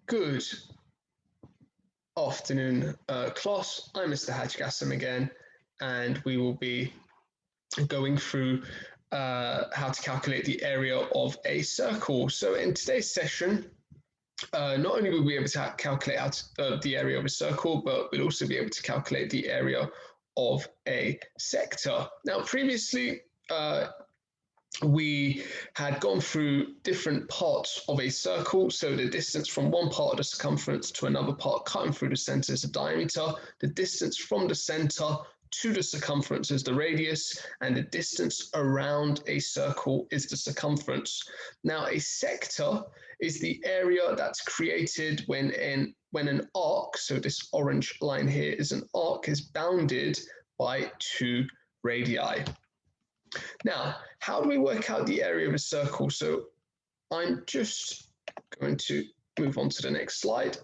Good afternoon, class. I'm Mr. Hajgassam again, and we will be going through how to calculate the area of a circle. So in today's session, not only will we be able to calculate out the area of a circle, but we'll also be able to calculate the area of a sector. Now, previously, we had gone through different parts of a circle. So the distance from one part of the circumference to another part cutting through the center is the diameter. The distance from the center to the circumference is the radius, and the distance around a circle is the circumference. Now, a sector is the area that's created when an arc, so this orange line here is an arc, is bounded by two radii. Now, how do we work out the area of a circle? So I'm just going to move on to the next slide.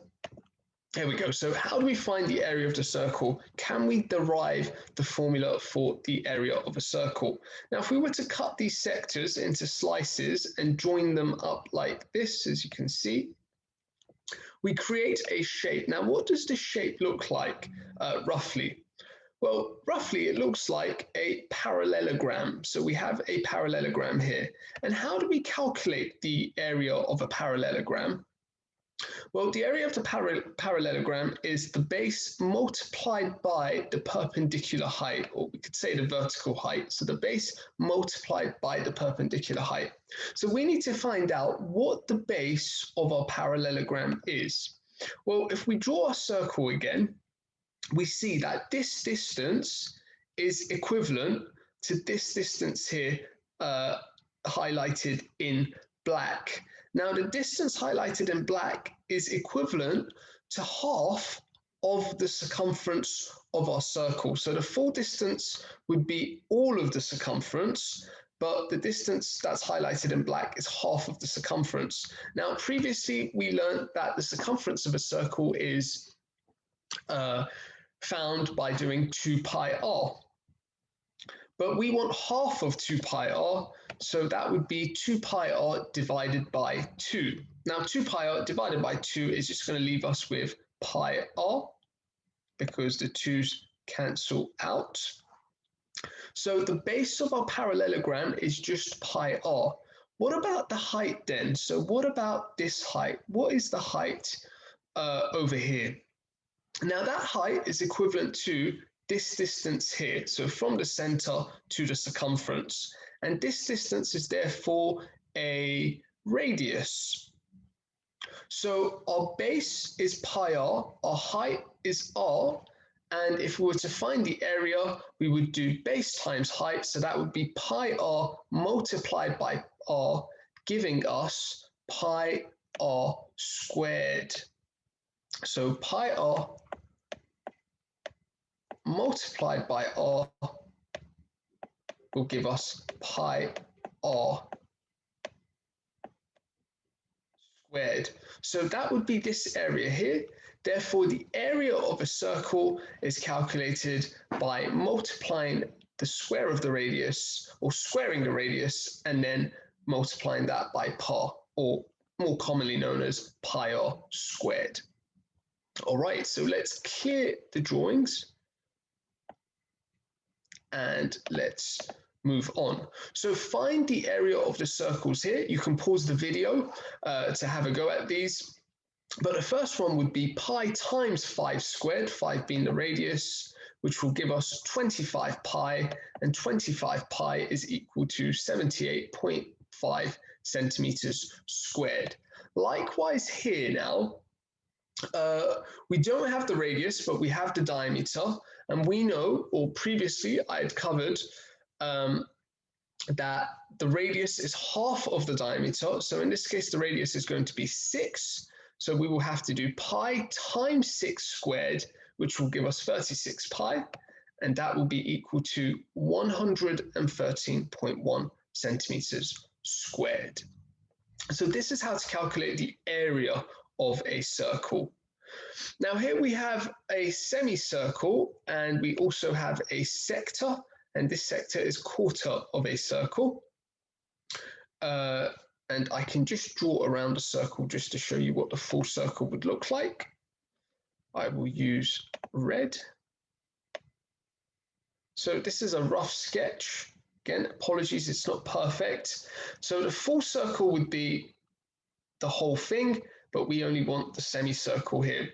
There we go. So how do we find the area of the circle? Can we derive the formula for the area of a circle? Now, if we were to cut these sectors into slices and join them up like this, as you can see, we create a shape. Now, what does this shape look like roughly? Well, roughly it looks like a parallelogram. So we have a parallelogram here. And how do we calculate the area of a parallelogram? Well, the area of the parallelogram is the base multiplied by the perpendicular height, or we could say the vertical height. So the base multiplied by the perpendicular height. So we need to find out what the base of our parallelogram is. Well, if we draw a circle again, we see that this distance is equivalent to this distance here highlighted in black. Now, the distance highlighted in black is equivalent to half of the circumference of our circle. So the full distance would be all of the circumference, but the distance that's highlighted in black is half of the circumference. Now, previously we learned that the circumference of a circle is found by doing 2 pi r. But we want half of 2 pi r, so that would be 2 pi r divided by 2. Now 2 pi r divided by 2 is just going to leave us with pi r, because the 2's cancel out. So the base of our parallelogram is just pi r. What about the height then? So what about this height? What is the height over here? Now that height is equivalent to this distance here, so from the center to the circumference, and this distance is therefore a radius. So our base is pi r, our height is r, and if we were to find the area, we would do base times height, so that would be pi r multiplied by r, giving us pi r squared. So pi r multiplied by r will give us pi r squared. So that would be this area here. Therefore, the area of a circle is calculated by multiplying the square of the radius, or squaring the radius, and then multiplying that by pi, or more commonly known as pi r squared. All right, so let's clear the drawings and let's move on. So find the area of the circles here. You can pause the video to have a go at these. But the first one would be pi times 5 squared, 5 being the radius, which will give us 25 pi, and 25 pi is equal to 78.5 centimeters squared. Likewise here now, we don't have the radius, but we have the diameter, and we know, or previously I had covered, that the radius is half of the diameter. So in this case, the radius is going to be 6. So we will have to do pi times 6 squared, which will give us 36 pi, and that will be equal to 113.1 centimeters squared. So this is how to calculate the area of a circle. Now here we have a semicircle, and we also have a sector, and this sector is quarter of a circle. and I can just draw around a circle just to show you what the full circle would look like. I will use red. So this is a rough sketch. Again, apologies, it's not perfect. So the full circle would be the whole thing, but we only want the semicircle here.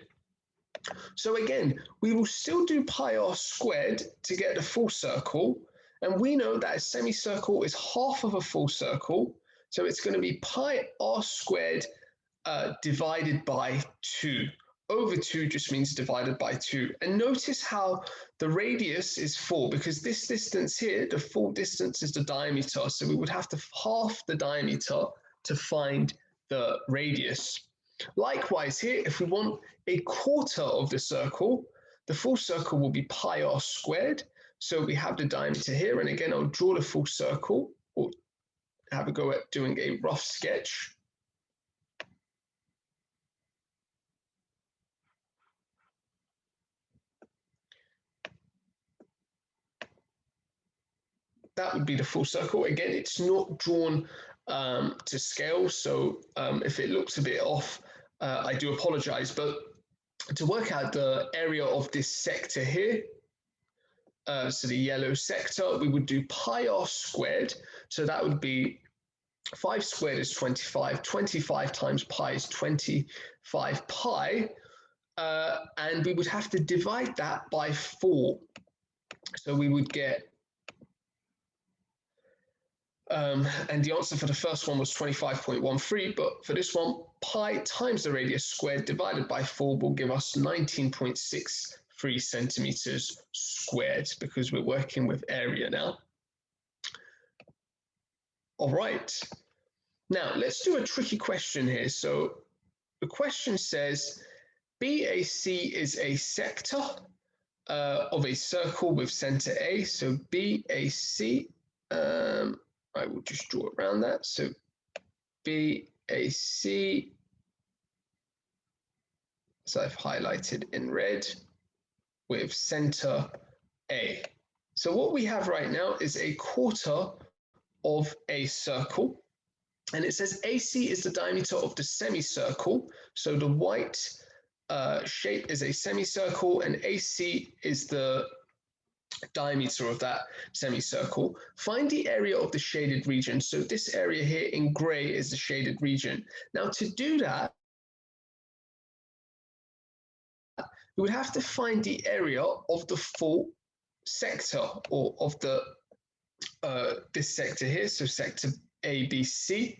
So again, we will still do pi r squared to get the full circle, and we know that a semicircle is half of a full circle, so it's going to be pi r squared divided by 2. Over 2 just means divided by 2. And notice how the radius is 4, because this distance here, the full distance is the diameter, so we would have to half the diameter to find the radius. Likewise here, if we want a quarter of the circle, the full circle will be pi r squared. So we have the diameter here, and again, I'll draw the full circle, or have a go at doing a rough sketch. That would be the full circle. Again, it's not drawn to scale, so if it looks a bit off, I do apologize, but to work out the area of this sector here, so the yellow sector, we would do pi r squared, so that would be 5 squared is 25, 25 times pi is 25 pi, and we would have to divide that by 4, so we would get and the answer for the first one was 25.13, but for this one, pi times the radius squared divided by 4 will give us 19.63 centimeters squared, because we're working with area now. All right, now let's do a tricky question here. So the question says, BAC is a sector of a circle with center A. So BAC, I will just draw around that. So BAC, so I've highlighted in red, with center A. So what we have right now is a quarter of a circle, and it says AC is the diameter of the semicircle. So the white shape is a semicircle, and AC is the diameter of that semicircle. Find the area of the shaded region. So this area here in gray is the shaded region. Now to do that, we would have to find the area of the full sector, or of the this sector here, so sector ABC.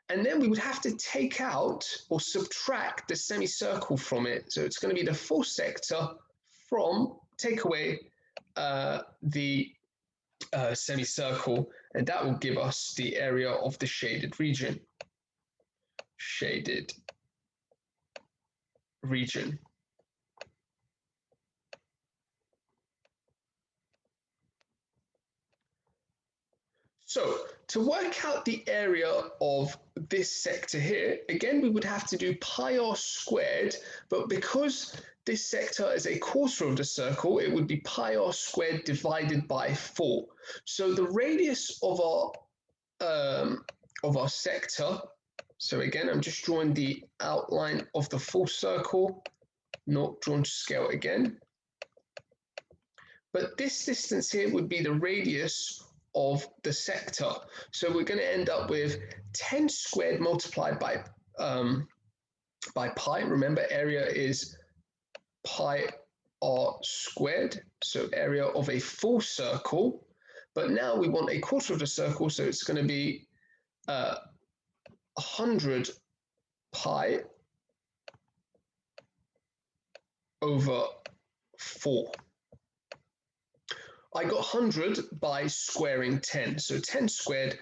And then we would have to take out or subtract the semicircle from it. So it's going to be the full sector from, take away the semicircle, and that will give us the area of the shaded region. Shaded region. So to work out the area of this sector here, again, we would have to do pi r squared, but because this sector is a quarter of the circle, it would be pi r squared divided by 4. So the radius of our sector, so again, I'm just drawing the outline of the full circle, not drawn to scale again. But this distance here would be the radius of the sector. So we're going to end up with 10 squared multiplied by pi. Remember, area is pi r squared, so area of a full circle. But now we want a quarter of the circle, so it's going to be 100 pi over 4. I got 100 by squaring 10. So 10 squared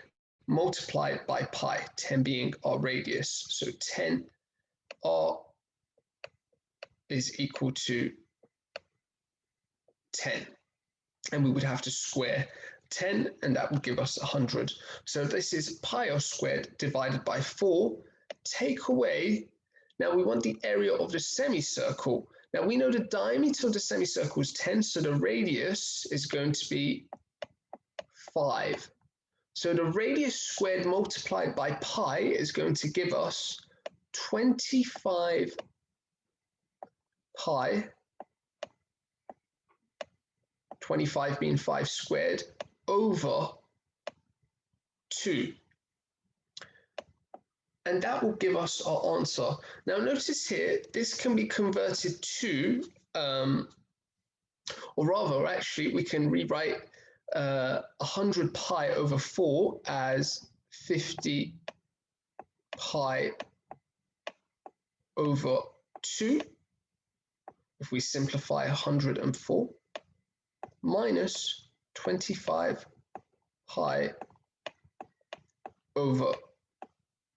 multiplied by pi, 10 being our radius. So 10 r is equal to 10. And we would have to square 10, and that would give us 100. So this is pi r squared divided by 4. Take away, now we want the area of the semicircle. Now we know the diameter of the semicircle is 10, so the radius is going to be 5. So the radius squared multiplied by pi is going to give us 25 pi, 25 being 5 squared, over 2. And that will give us our answer. Now notice here, this can be converted to, or rather actually we can rewrite 100 pi over 4 as 50 pi over 2, if we simplify 104, minus 25 pi over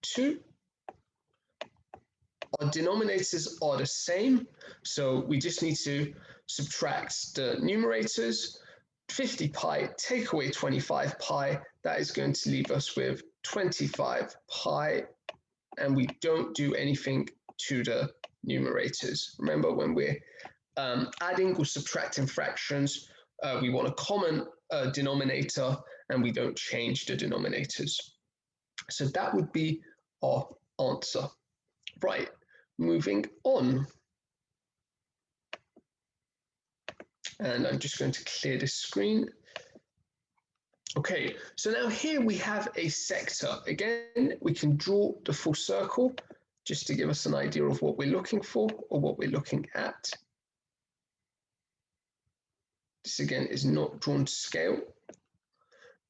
2. Our denominators are the same, so we just need to subtract the numerators. 50 pi, take away 25 pi, that is going to leave us with 25 pi, and we don't do anything to the numerators. Remember, when we're adding or subtracting fractions, we want a common denominator, and we don't change the denominators. So that would be our answer. Right, moving on. And I'm just going to clear this screen. Okay, so now here we have a sector. Again, we can draw the full circle just to give us an idea of what we're looking for or what we're looking at. This again is not drawn to scale,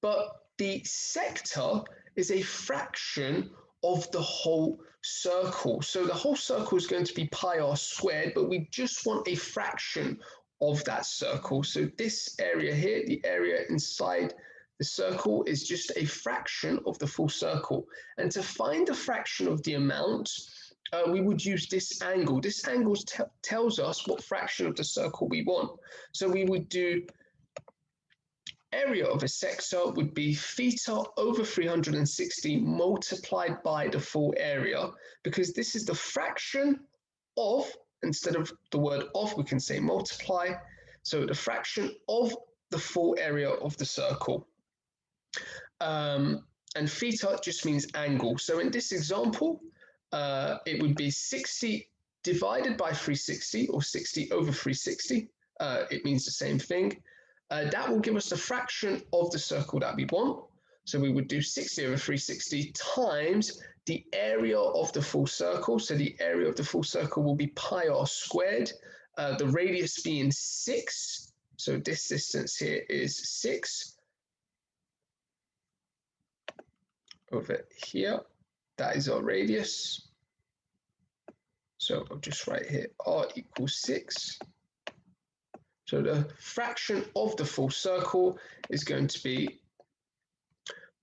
but the sector is a fraction of the whole circle. So the whole circle is going to be pi r squared, but we just want a fraction of that circle. So this area here, the area inside the circle, is just a fraction of the full circle. And to find the fraction of the amount, we would use this angle. This angle tells us what fraction of the circle we want. So we would do area of a sector would be theta over 360 multiplied by the full area, because this is the fraction of, instead of the word of, we can say multiply. So the fraction of the full area of the circle. And theta just means angle. So in this example, it would be 60 divided by 360, or 60 over 360. It means the same thing. That will give us the fraction of the circle that we want. So we would do 60 over 360 times the area of the full circle. So the area of the full circle will be pi r squared, the radius being 6. So this distance here is 6 over here. That is our radius. So I'll just write here r equals 6. So the fraction of the full circle is going to be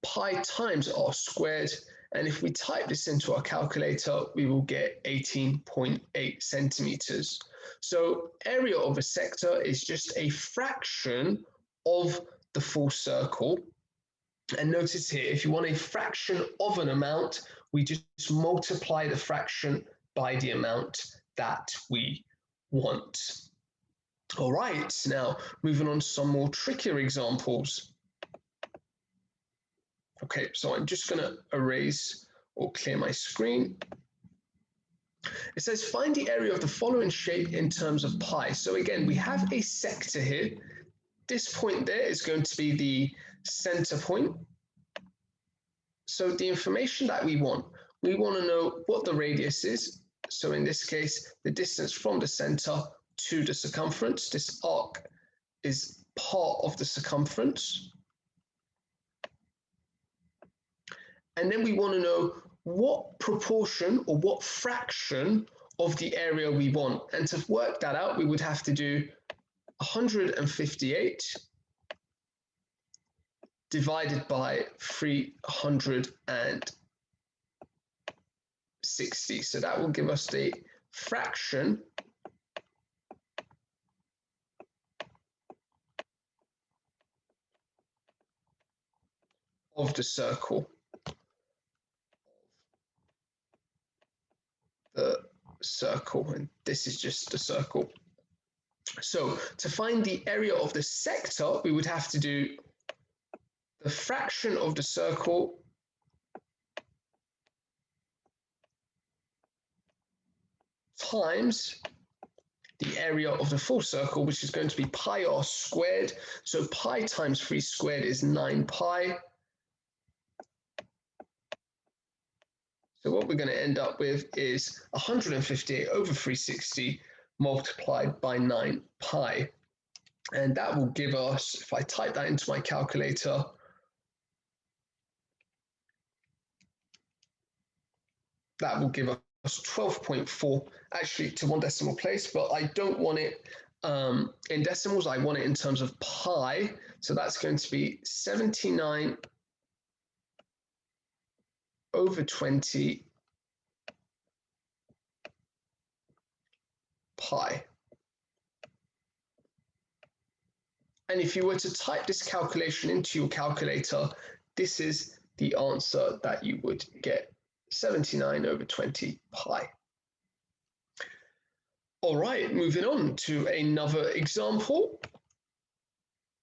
pi times r squared. And if we type this into our calculator, we will get 18.8 centimeters. So area of a sector is just a fraction of the full circle. And notice here, if you want a fraction of an amount, we just multiply the fraction by the amount that we want. All right, now moving on to some more trickier examples. Okay, so I'm just going to erase or clear my screen. It says find the area of the following shape in terms of pi. So again, we have a sector here. This point there is going to be the center point. So the information that we want to know what the radius is. So in this case, the distance from the center to the circumference. This arc is part of the circumference. And then we want to know what proportion or what fraction of the area we want. And to work that out, we would have to do 158 divided by 360. So that will give us the fraction of the circle. The circle, and this is just the circle. So to find the area of the sector, we would have to do the the fraction of the circle times the area of the full circle, which is going to be pi r squared. So pi times 3 squared is 9 pi. So what we're going to end up with is 158 over 360 multiplied by 9 pi. And that will give us, if I type that into my calculator, that will give us 12.4, actually to one decimal place, but I don't want it in decimals, I want it in terms of pi. So that's going to be 79 over 20 pi. And if you were to type this calculation into your calculator, this is the answer that you would get, 79 over 20 pi. All right, moving on to another example.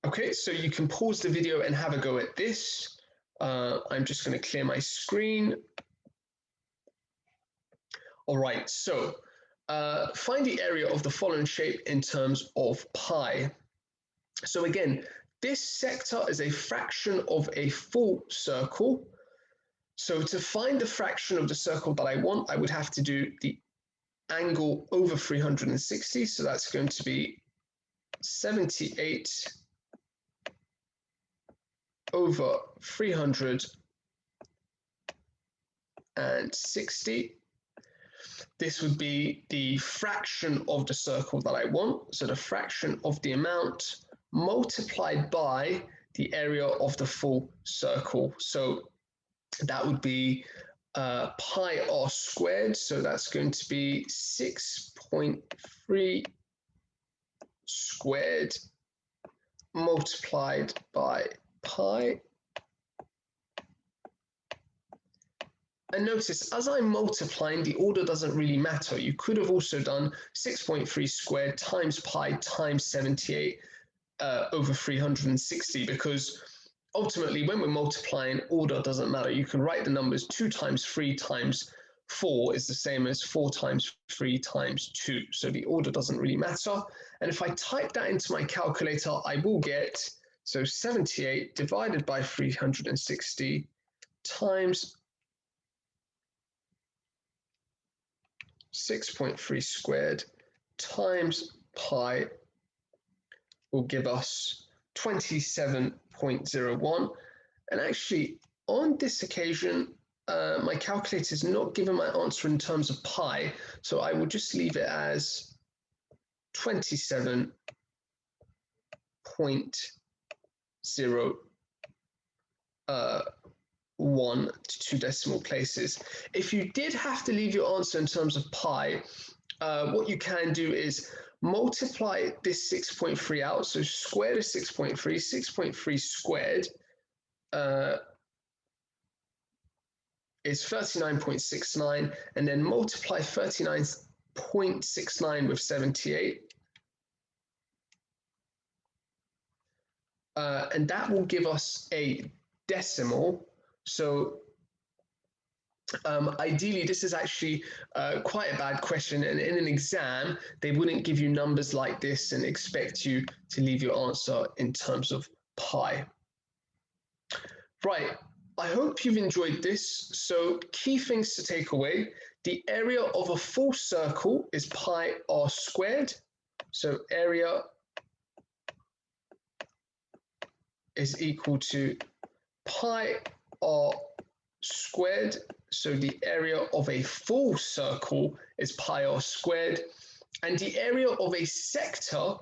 Okay, so you can pause the video and have a go at this. I'm just going to clear my screen. All right, so find the area of the following shape in terms of pi. So again, this sector is a fraction of a full circle. So to find the fraction of the circle that I want, I would have to do the angle over 360. So that's going to be 78 over 360. This would be the fraction of the circle that I want. So the fraction of the amount multiplied by the area of the full circle. So that would be pi r squared. So that's going to be 6.3 squared multiplied by pi. And notice, as I'm multiplying, the order doesn't really matter. You could have also done 6.3 squared times pi times 78 over 360, because ultimately, when we're multiplying, order doesn't matter. You can write the numbers 2 times 3 times 4 is the same as 4 times 3 times 2. So the order doesn't really matter. And if I type that into my calculator, I will get, so 78 divided by 360 times 6.3 squared times pi will give us 27.01. And actually, on this occasion, my calculator is not giving my answer in terms of pi, so I will just leave it as 27.01 to 2 decimal places. If you did have to leave your answer in terms of pi, what you can do is multiply this 6.3 out. So square the 6.3, 6.3 squared is 39.69, and then multiply 39.69 with 78. And that will give us a decimal. So ideally, this is actually quite a bad question, and in an exam, they wouldn't give you numbers like this and expect you to leave your answer in terms of pi. Right, I hope you've enjoyed this. So key things to take away: the area of a full circle is pi r squared. So area is equal to pi r squared. So the area of a full circle is pi r squared, and the area of a sector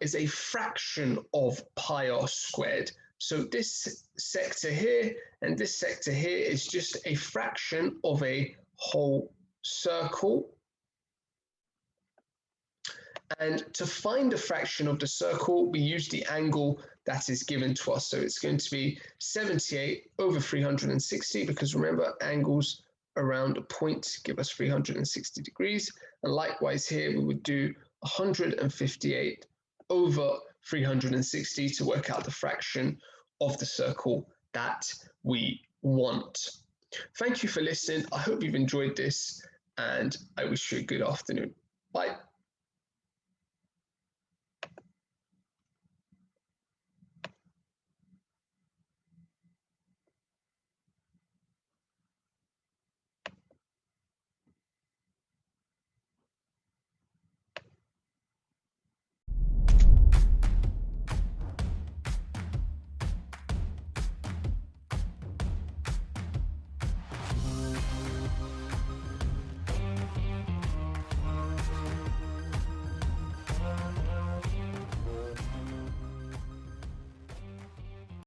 is a fraction of pi r squared. So this sector here and this sector here is just a fraction of a whole circle. And to find the fraction of the circle, we use the angle that is given to us. So it's going to be 78 over 360, because remember, angles around a point give us 360 degrees. And likewise here, we would do 158 over 360 to work out the fraction of the circle that we want. Thank you for listening. I hope you've enjoyed this, and I wish you a good afternoon. Bye.